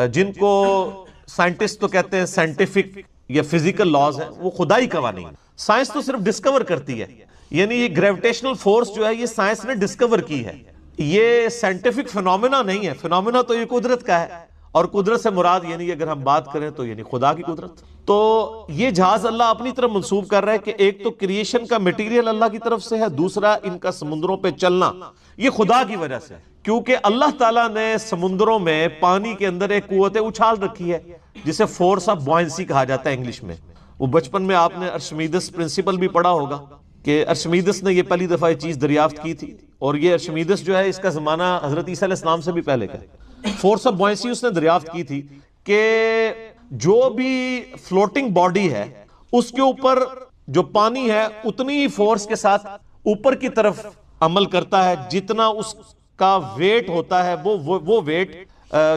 جن کو سائنٹسٹ تو کہتے ہیں سائنٹیفک یا فزیکل لاز ہیں، وہ خدائی قوانین۔ سائنس تو صرف ڈسکور کرتی ہے، یعنی یہ گریویٹیشنل فورس جو ہے یہ سائنس نے ڈسکور کی ہے، یہ سائنٹیفک فینومینا نہیں ہے، فینومینا تو یہ قدرت کا ہے، اور قدرت سے مراد یعنی اگر ہم بات کریں تو یعنی خدا کی قدرت۔ تو یہ جہاز اللہ اپنی طرف منسوب کر رہا ہے کہ ایک تو کریشن کا میٹیریل اللہ کی طرف سے ہے، دوسرا ان کا سمندروں پہ چلنا یہ خدا کی وجہ سے، کیونکہ اللہ تعالیٰ نے سمندروں میں پانی کے اندر ایک قوت اچھال رکھی ہے جسے فورس آف بوائنسی کہا جاتا ہے انگلش میں۔ وہ بچپن میں آپ نے ارشمیدس پرنسپل بھی پڑھا ہوگا کہ ارشمیدس نے یہ پہلی دفعہ یہ چیز دریافت کی تھی، اور یہ ارشمیدس جو ہے اس کا زمانہ حضرت عیسیٰ علیہ السلام سے بھی پہلے کا ہے۔ فورس آف بوئنسی اس نے دریافت کی تھی کہ جو بھی فلوٹنگ باڈی ہے اس کے اوپر جو پانی ہے اتنی ہی فورس کے ساتھ اوپر کی طرف عمل کرتا ہے جتنا اس کا ویٹ ہوتا ہے، وہ ویٹ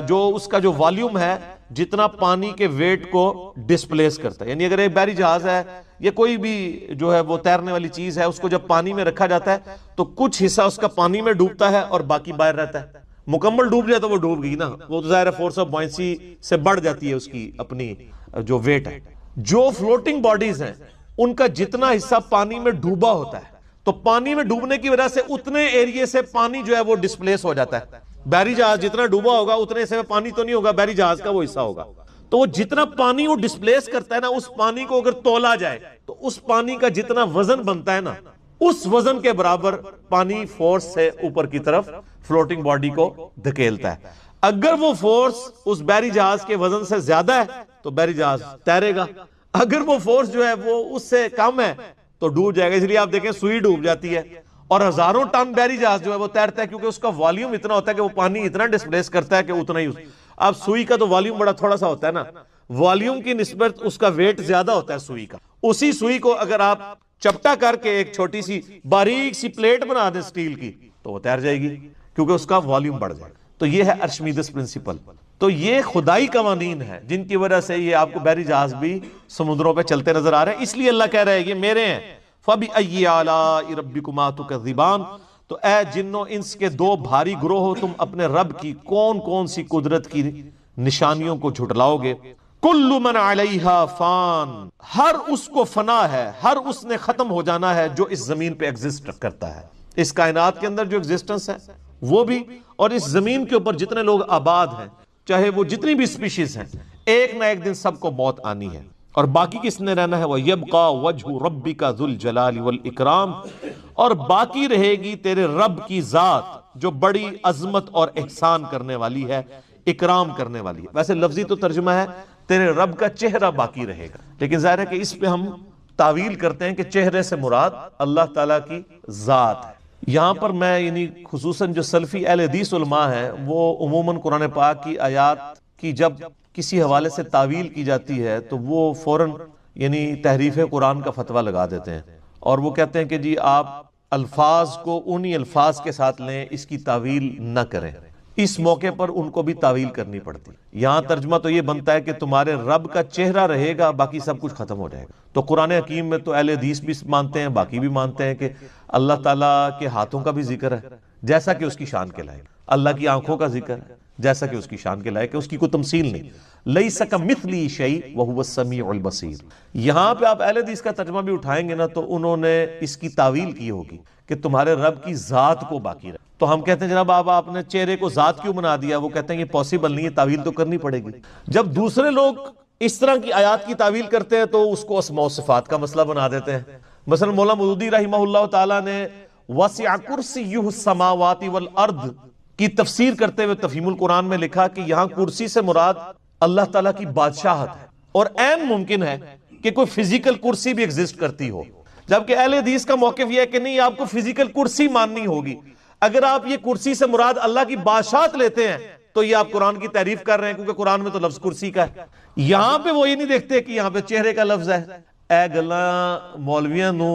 جو اس کا جو والیوم ہے جتنا پانی کے ویٹ کو ڈسپلیس کرتا ہے۔ یعنی اگر ایک بحری جہاز ہے یا کوئی بھی جو ہے وہ تیرنے والی چیز ہے، اس کو جب پانی میں رکھا جاتا ہے تو کچھ حصہ اس کا پانی میں ڈوبتا ہے اور باقی باہر رہتا ہے۔ مکمل ڈوب جائے تو وہ ڈوب گئی نا، وہ تو ظاہر ہے فورس آف بوئنسی سے بڑھ جاتی ہے اس کی اپنی جو ویٹ ہے۔ جو فلوٹنگ باڈیز ہیں ان کا جتنا حصہ پانی میں ڈوبا ہوتا ہے تو پانی میں ڈوبنے کی وجہ سے اتنے ایریے سے پانی جو ہے وہ ڈسپلیس ہو جاتا ہے۔ بحری جہاز جتنا ڈوبا ہوگا اتنے حصے میں پانی تو نہیں ہوگا، بحری جہاز کا وہ حصہ ہوگا، تو وہ جتنا پانی وہ ڈسپلیس کرتا ہے نا، اس پانی کو اگر تولا جائے تو اس پانی کا جتنا وزن بنتا ہے نا، اس وزن کے برابر پانی فورس سے اوپر کی طرف فلوٹنگ باڈی کو دھکیلتا ہے۔ اگر وہ فورس اس بحری جہاز کے وزن سے زیادہ ہے تو بحری جہاز تیرے گا، اگر وہ فورس جو ہے وہ اس سے کم ہے تو ڈوب جائے گا۔ اس لیے آپ دیکھیں سوئی ڈوب جاتی ہے اور ہزاروں ٹن بحری جہاز جو ہے وہ تیرتا ہے، کیونکہ اس کا والیوم اتنا ہوتا ہے کہ وہ پانی اتنا ڈسپلیس کرتا ہے کہ اتنا ہی اب سوئی کا تو والیوم بڑا تھوڑا سا ہوتا ہے نا، والیوم کی نسبت اس کا ویٹ زیادہ ہوتا ہے سوئی کا۔ اسی سوئی کو اگر آپ چپٹا کر کے ایک چھوٹی سی باریک سی پلیٹ بنا دیں سٹیل کی تو وہ تیر جائے گی، کیونکہ اس کا والیوم بڑھ جائے گا۔ تو یہ ہے ارشمیدس پرنسپل۔ تو یہ خدائی قوانین ہے جن کی وجہ سے یہ آپ کو بحری جہاز بھی سمندروں پہ چلتے نظر آ رہے ہیں۔ اس لیے اللہ کہہ رہے ہیں یہ میرے ہیں۔ فَبِأَيِّ آلَاءِ رَبِّكُمَا تُكَذِّبَانِ، تو اے جن و انس کے دو بھاری گروہ ہو، تم اپنے رب کی کون کون سی قدرت کی نشانیوں کو جھٹلاؤ گے۔ کل من علیہا فان، ہر اس کو فنا ہے، ہر اس نے ختم ہو جانا ہے جو اس زمین پہ ایگزسٹ کرتا ہے۔ اس کائنات کے اندر جو ایگزسٹنس ہے وہ بھی، اور اس زمین کے اوپر جتنے لوگ آباد ہیں، چاہے وہ جتنی بھی اسپیشیز ہیں، ایک نہ ایک دن سب کو موت آنی ہے، اور باقی کس نے رہنا ہے؟ وَيَبْقَى وَجْهُ رَبِّكَ ذُو الْجَلَالِ وَالْإِكْرَامِ، اور باقی رہے گی تیرے رب کی ذات جو بڑی عظمت اور احسان کرنے والی ہے، اکرام کرنے والی ہے۔ ویسے لفظی تو ترجمہ ہے تیرے رب کا چہرہ باقی رہے گا، لیکن ظاہر ہے کہ اس پہ ہم تعویل کرتے ہیں کہ چہرے سے مراد اللہ تعالیٰ کی ذات ہے۔ یہاں پر میں یعنی خصوصاً جو سلفی اہل حدیث علماء ہیں وہ عموماً قرآن پاک کی آیات کی جب کسی حوالے سے تعویل کی جاتی ہے تو وہ فوراً یعنی تحریف قرآن کا فتویٰ لگا دیتے ہیں، اور وہ کہتے ہیں کہ جی آپ الفاظ کو انہی الفاظ کے ساتھ لیں، اس کی تعویل نہ کریں۔ اس موقع پر ان کو بھی تعویل کرنی پڑتی۔ یہاں ترجمہ تو یہ بنتا ہے کہ تمہارے رب کا چہرہ رہے گا، باقی سب کچھ ختم ہو جائے گا۔ تو قرآن حکیم میں تو اہل حدیث بھی مانتے ہیں، باقی بھی مانتے ہیں کہ اللہ تعالیٰ کے ہاتھوں کا بھی ذکر ہے جیسا کہ اس کی شان کے لائق، اللہ کی آنکھوں کا ذکر ہے جیسا کہ اس کی شان کے لائق ہے، اس کی کوئی تمثیل نہیں۔ لیس کمثلہ شیء وہو السمیع البصیر۔ یہاں پہ آپ اہل حدیث کا ترجمہ بھی اٹھائیں گے نا تو انہوں نے اس کی تعویل کی ہوگی کہ تمہارے رب کی ذات کو باقی رہے۔ تو ہم کہتے ہیں جناب آپ نے چہرے کو ذات کیوں بنا دیا؟ وہ کہتے ہیں یہ پاسبل نہیں ہے، تعویل تو کرنی پڑے گی۔ جب دوسرے لوگ اس طرح کی آیات کی تعویل کرتے ہیں تو اس کو اسماء و صفات کا مسئلہ بنا دیتے ہیں۔ مثلا مولانا مودودی رحمہ اللہ تعالیٰ نے وسع کرسیہ السماوات والارض کی تفسیر کرتے ہوئے تفہیم القرآن میں لکھا کہ یہاں کرسی سے مراد اللہ تعالیٰ کی بادشاہت ہے، اور عین ممکن ہے کہ کوئی فزیکل کرسی بھی ایگزسٹ کرتی ہو، جبکہ اہل حدیث کا موقف یہ ہے کہ نہیں، آپ کو فزیکل کرسی ماننی ہوگی۔ اگر آپ یہ کرسی سے مراد اللہ کی بادشاہت لیتے ہیں تو یہ آپ قرآن کی تعریف کر رہے ہیں، کیونکہ قرآن میں تو لفظ کرسی کا ہے۔ یہاں پہ وہ یہ نہیں دیکھتے کہ یہاں پہ چہرے کا لفظ ہے۔ اے گلاں مولویاں نو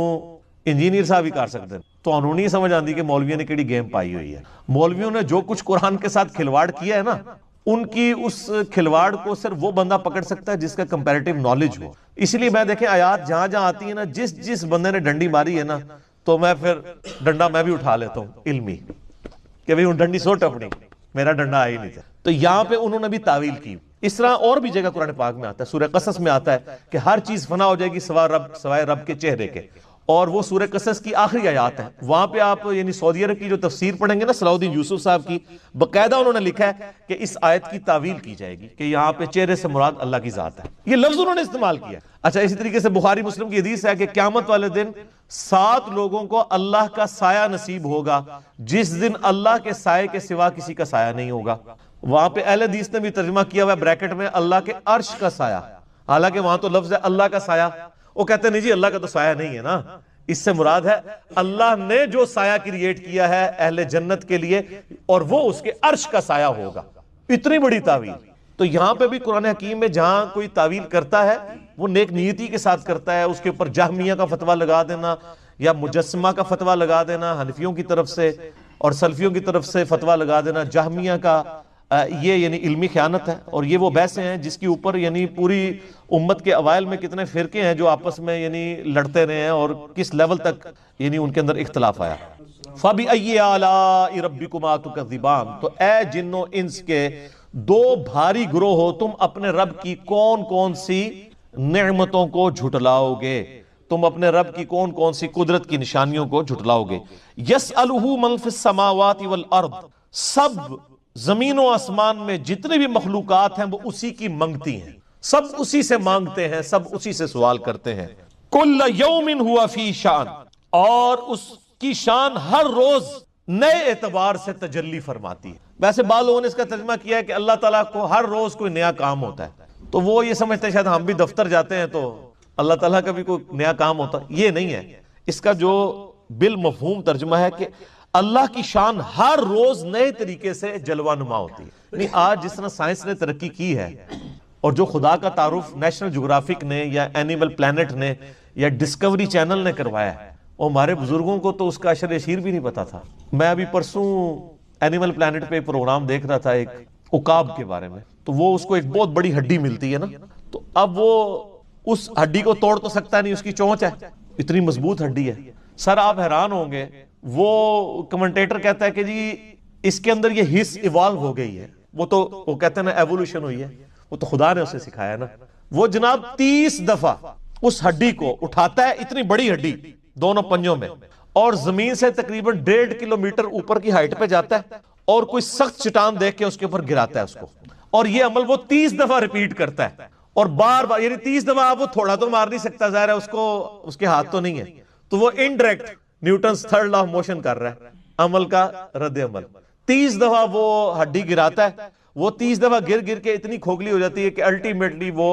انجینئر صاحب ہی کر سکتے ہیں، تو انہوں نہیں سمجھ آندی کہ مولویوں نے کیڑی گیم پائی ہوئی ہے۔ مولویوں نے جو کچھ قرآن کے ساتھ کھلواڑ کیا ہے نا، ان کی اس کھلواڑ کو صرف وہ بندہ پکڑ سکتا ہے جس کا کمپیریٹیو نالج ہو۔ اس لیے میں دیکھیں آیات جہاں جہاں آتی ہیں نا، جس بندے نے ڈنڈی ماری ہے نا، تو میں پھر ڈنڈا میں بھی اٹھا لیتا ہوں علمی کہ بھئی ڈنڈی سوٹ اپنی، میرا ڈنڈا آئی نہیں تھا۔ تو یہاں پہ انہوں نے بھی تعویل کی۔ اس طرح اور بھی جگہ قرآن پاک میں آتا ہے، سورہ قصص میں آتا ہے کہ ہر چیز فنا ہو جائے گی سوائے رب کے چہرے کے، اور وہ سورہ قصص کی آخری آیات ہیں۔ وہاں پہ آپ یعنی سعودی عرب کی جو تفسیر پڑھیں گے نا، صلاح الدین یوسف صاحب کی، باقاعدہ انہوں نے لکھا ہے کہ اس آیت کی تعویل کی جائے گی کہ یہاں پہ چہرے سے مراد اللہ کی ذات ہے، یہ لفظ انہوں نے استعمال کیا۔ اچھا، اسی طریقے سے بخاری مسلم کی حدیث ہے کہ قیامت والے دن 7 لوگوں کو اللہ کا سایہ نصیب ہوگا، جس دن اللہ کے سائے کے سوا کسی کا سایہ نہیں ہوگا۔ وہاں پہ اہل حدیث نے بھی ترجمہ کیا ہوا ہے بریکٹ میں، اللہ کے عرش کا سایہ۔ حالانکہ وہاں تو لفظ ہے اللہ کا سایہ. وہ کہتے ہیں نہیں جی اللہ کا تو سایہ نہیں ہے نا, اس سے مراد ہے اللہ نے جو سایہ کریٹ کیا ہے اہل جنت کے لیے اور وہ اس کے عرش کا سایہ ہوگا. اتنی بڑی تعویل. تو یہاں پہ بھی قرآن حکیم میں جہاں کوئی تعویل کرتا ہے وہ نیک نیتی کے ساتھ کرتا ہے. اس کے اوپر جہمیہ کا فتویٰ لگا دینا یا مجسمہ کا فتویٰ لگا دینا حنفیوں کی طرف سے اور سلفیوں کی طرف سے فتویٰ لگا دینا جہمیہ کا, یہ یعنی علمی خیانت ہے. اور یہ وہ بحثیں ہیں جس کے اوپر یعنی پوری امت کے اوائل میں کتنے فرقے ہیں جو آپس میں یعنی لڑتے رہے ہیں اور کس لیول تک یعنی ان کے اندر اختلاف آیا. فَبِأَيِّ آلَاءِ رَبِّكُمَا تُكَذِّبَانِ, تو اے جن و انس کے دو بھاری گروہ ہو, تم اپنے رب کی کون کون سی نعمتوں کو جھٹلاؤ گے, تم اپنے رب کی کون کون سی قدرت کی نشانیوں کو جھٹلاؤ گے. يَسْأَلُهُ مَنْ فِي السَّمَاوَاتِ وَالْأَرْضِ, سب زمین و آسمان میں جتنے بھی مخلوقات ہیں وہ اسی کی منگتی ہیں, سب اسی سے مانگتے ہیں, سب اسی سے سوال کرتے ہیں. كُلَّ يَوْمٍ هُوَ فِي شَأْنٍ, اور اس کی شان ہر روز نئے اعتبار سے تجلی فرماتی ہے. ویسے بعض لوگوں نے اس کا ترجمہ کیا ہے کہ اللہ تعالیٰ کو ہر روز کوئی نیا کام ہوتا ہے, تو وہ یہ سمجھتے ہیں شاید ہم بھی دفتر جاتے ہیں تو اللہ تعالیٰ کا بھی کوئی نیا کام ہوتا ہے. یہ نہیں ہے. اس کا جو بالمفہوم ترجمہ ہے کہ اللہ کی شان ہر روز نئے طریقے سے جلوہ نما ہوتی ہے. یعنی آج جس طرح سائنس نے ترقی کی ہے اور جو خدا کا تعارف نیشنل جغرافک نے یا اینیمل پلانٹ نے یا ڈسکوری چینل نے کروایا ہے, اور ہمارے بزرگوں کو تو اس کا اشر اشیر بھی نہیں پتا تھا. میں ابھی پرسوں اینیمل پلانٹ پہ پروگرام دیکھ رہا تھا ایک عقاب کے بارے میں, تو وہ اس کو ایک بہت بڑی ہڈی ملتی ہے نا, تو اب وہ اس ہڈی کو توڑ تو سکتا نہیں, اس کی چونچ ہے, اتنی مضبوط ہڈی ہے. سر آپ حیران ہوں گے, وہ کمنٹیٹر کہتا ہے کہ جی اس کے اندر یہ حص ایوالو ہو گئی ہے. وہ کہتے ہیں نا ایوولوشن ہوئی ہے, وہ تو خدا نے اسے سکھایا نا. وہ جناب 30 دفعہ اس ہڈی کو اٹھاتا ہے, اتنی بڑی ہڈی دونوں پنجوں میں, اور زمین سے تقریباً 1.5 کلومیٹر اوپر کی ہائٹ پہ جاتا ہے اور کوئی سخت چٹان دیکھ کے اس کے اوپر گراتا ہے اس کو, اور یہ عمل وہ 30 دفعہ ریپیٹ کرتا ہے. اور بار بار یعنی 30 دفعہ وہ تھوڑا تو مار نہیں سکتا, ظاہر ہے اس کو اس کے ہاتھ تو نہیں ہے, تو وہ indirect Newton's third law of motion کر رہا ہے, عمل کا رد عمل. 30 دفعہ وہ ہڈی گراتا ہے, وہ 30 دفعہ گر گر کے اتنی کھوکھلی ہو جاتی ہے کہ الٹیمیٹلی وہ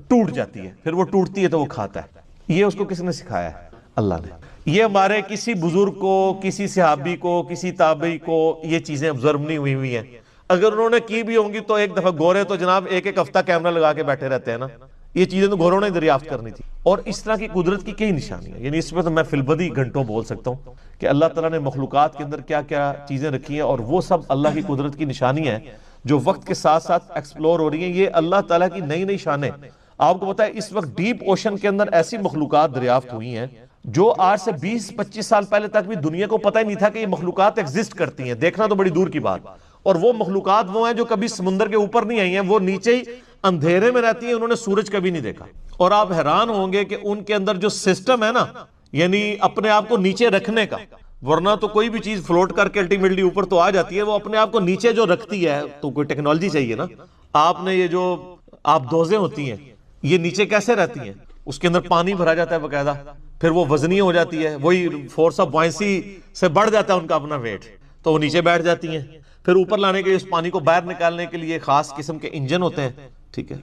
ٹوٹ جاتی ہے. پھر وہ ٹوٹتی ہے تو وہ کھاتا ہے. یہ اس کو کس نے سکھایا ہے؟ اللہ نے. یہ ہمارے کسی بزرگ کو, کسی صحابی کو, کسی تابعی کو یہ چیزیں ابزرو نہیں ہوئی ہیں. اگر انہوں نے کی بھی ہوں گی تو ایک دفعہ گورے تو جناب ایک ہفتہ کیمرہ لگا کے بیٹھے رہتے ہیں نا. یہ چیزیں تو گوروں نے دریافت کرنی تھی. اور اس طرح کی قدرت کی کئی نشانیاں, یعنی اس پہ تو میں فی البدی گھنٹوں بول سکتا ہوں کہ اللہ تعالیٰ نے مخلوقات کے اندر کیا کیا چیزیں رکھی ہیں, اور وہ سب اللہ کی قدرت کی نشانیاں ہیں جو وقت کے ساتھ ساتھ ایکسپلور ہو رہی ہیں. یہ اللہ تعالیٰ کی نئی نئی شانیں. آپ کو پتا ہے اس وقت ڈیپ اوشن کے اندر ایسی مخلوقات دریافت ہوئی ہیں جو آج سے 20-25 سال پہلے تک بھی دنیا کو پتہ ہی نہیں تھا کہ یہ مخلوقات ایگزسٹ کرتی ہیں. دیکھنا تو بڑی دور کی بات. اور وہ مخلوقات وہ ہیں جو کبھی سمندر کے اوپر نہیں آئی ہیں, وہ نیچے ہی اندھیرے میں رہتی ہیں, انہوں نے سورج کبھی نہیں دیکھا. اور آپ حیران ہوں گے کہ ان کے اندر جو سسٹم ہے نا, یعنی اپنے آپ کو نیچے رکھنے کا, ورنہ تو کوئی بھی چیز فلوٹ کر کے الٹیمیٹلی اوپر تو آ جاتی ہے, وہ اپنے آپ کو نیچے جو رکھتی ہے تو کوئی ٹیکنالوجی چاہیے نا. آپ نے یہ جو آپ دوزیں ہوتی ہیں یہ نیچے کیسے رہتی ہیں؟ اس کے اندر پانی بھرا جاتا ہے باقاعدہ, پھر وہ وزنی ہو جاتی ہے, وہی فورس آف بوئنسی سے بڑھ جاتا ہے ان کا اپنا ویٹ, تو وہ نیچے بیٹھ جاتی ہیں. پھر اوپر لانے کے لیے اس پانی کو باہر نکالنے کے لیے خاص قسم کے انجن ہوتے ہیں. ٹھیک ہے,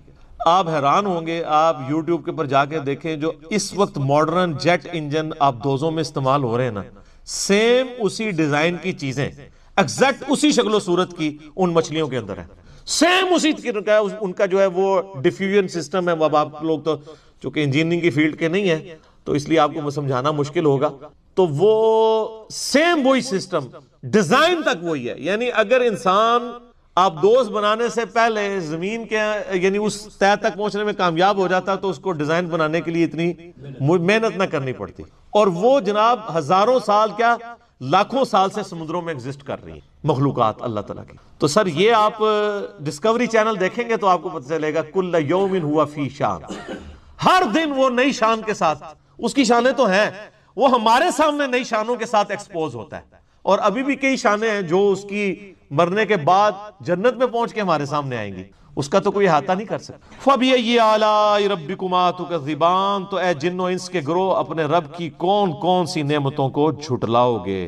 آپ حیران ہوں گے, آپ یوٹیوب کے اوپر جا کے دیکھیں جو اس وقت ماڈرن جیٹ انجن آپ دوزوں میں استعمال ہو رہے ہیں نا, سیم اسی ڈیزائن کی چیزیں ایگزیکٹ اسی شکل و صورت کی ان مچھلیوں کے اندر ہے. سیم اسی کا ان کا جو ہے وہ ڈیفیوژن سسٹم ہے. اب آپ لوگ تو چونکہ انجینئرنگ کی فیلڈ کے نہیں ہیں تو اس لیے آپ کو سمجھانا مشکل ہوگا, تو وہ سیم وہی سسٹم ڈیزائن تک وہی ہے. یعنی اگر انسان آپ دوست بنانے سے پہلے زمین کے یعنی اس طے تک پہنچنے میں کامیاب ہو جاتا تو اس کو ڈیزائن بنانے کے لیے اتنی محنت نہ کرنی پڑتی. اور وہ جناب ہزاروں سال کیا لاکھوں سال سے سمندروں میں ایگزسٹ کر رہی ہیں مخلوقات اللہ تعالیٰ کی. تو سر یہ آپ ڈسکوری چینل دیکھیں گے تو آپ کو پتہ چلے گا کل یوم ہوا فی شان, ہر دن وہ نئی شان کے ساتھ, اس کی شانیں تو ہیں, وہ ہمارے سامنے نئی شانوں کے ساتھ ایکسپوز ہوتا ہے. اور ابھی بھی کئی شانیں ہیں جو اس کی مرنے کے بعد جنت میں پہنچ کے ہمارے سامنے آئیں گی, اس کا تو کوئی احاطہ نہیں کر سکتا. فَبِأَيِّ آلَاءِ رَبِّكُمَا تُكَذِّبَانِ, تو اے جن و انس کے گروہ اپنے رب کی کون کون سی نعمتوں کو جھٹلاؤ گے.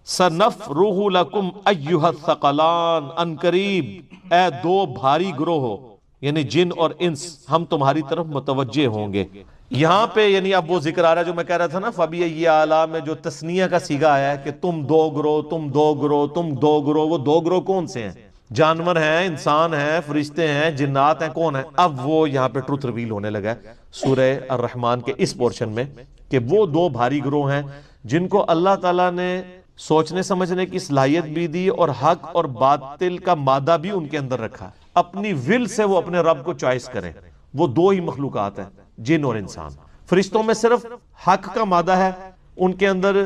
سَنَفْرُغُ لَكُمْ أَيُّهَا الثَّقَلَانِ, ان قریب اے دو بھاری گروہ یعنی جن اور انس ہم تمہاری طرف متوجہ ہوں گے. یہاں پہ یعنی اب وہ ذکر آ رہا ہے جو میں کہہ رہا تھا نا فَبِأَيِّ آلَاء میں جو تثنیہ کا صیغہ آیا ہے کہ تم دو گروہ تم دو گروہ تم دو گروہ. وہ دو گروہ کون سے ہیں؟ جانور ہیں، انسان ہیں، فرشتے ہیں، جنات ہیں، کون ہیں؟ اب وہ یہاں پہ ٹروتھ ریویل ہونے لگا ہے سورہ الرحمن کے اس پورشن میں کہ وہ دو بھاری گروہ ہیں جن کو اللہ تعالیٰ نے سوچنے سمجھنے کی صلاحیت بھی دی اور حق اور باطل کا مادہ بھی ان کے اندر رکھا. اپنی ول سے وہ اپنے رب کو چوائس کریں. وہ دو ہی مخلوقات ہیں، جن اور انسان. فرشتوں میں صرف حق کا مادہ ہے، ان کے اندر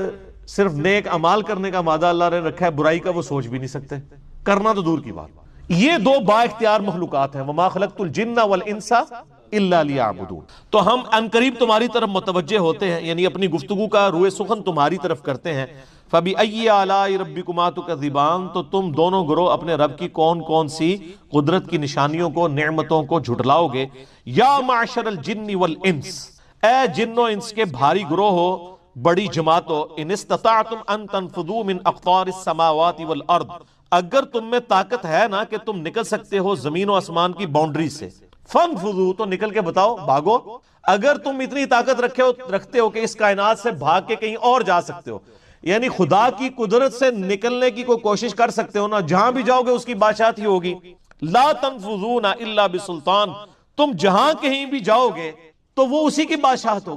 صرف نیک اعمال کرنے کا مادہ اللہ نے رکھا ہے، برائی کا وہ سوچ بھی نہیں سکتے، کرنا تو دور کی بات. یہ دو با اختیار مخلوقات ہیں. وما خلقت الجن والانس الا لیعبدون. تو ہم عنقریب تمہاری طرف متوجہ ہوتے ہیں، یعنی اپنی گفتگو کا روئے سخن تمہاری طرف کرتے ہیں. فَبِأَيِّ آلَاءِ رَبِّكُمَا تُكَذِّبَانِ. تو تم دونوں گروہ اپنے رب کی کون کون سی قدرت کی نشانیوں کو، نعمتوں کو جھٹلاؤ گے. یا معشر الجن والانس. اے جن و انس کے بھاری گروہ ہو، بڑی جماعت ہو. ان استطعتم ان تنفذوا من اقطار السماوات والارض. اگر تم میں طاقت ہے نا کہ تم نکل سکتے ہو زمین و آسمان کی باؤنڈری سے، فانفذوا تو نکل کے بتاؤ، بھاگو. اگر تم اتنی طاقت رکھتے ہو کہ اس کائنات سے بھاگ کے کہیں اور جا سکتے ہو، یعنی خدا کی قدرت سے نکلنے کی کوئی کوشش کر سکتے ہو نا، جہاں بھی جاؤ گے اس کی بادشاہت ہی ہوگی. لا تنفذون الا بسلطان. تم جہاں کہیں بھی جاؤ گے تو وہ اسی کی بادشاہت ہوگی.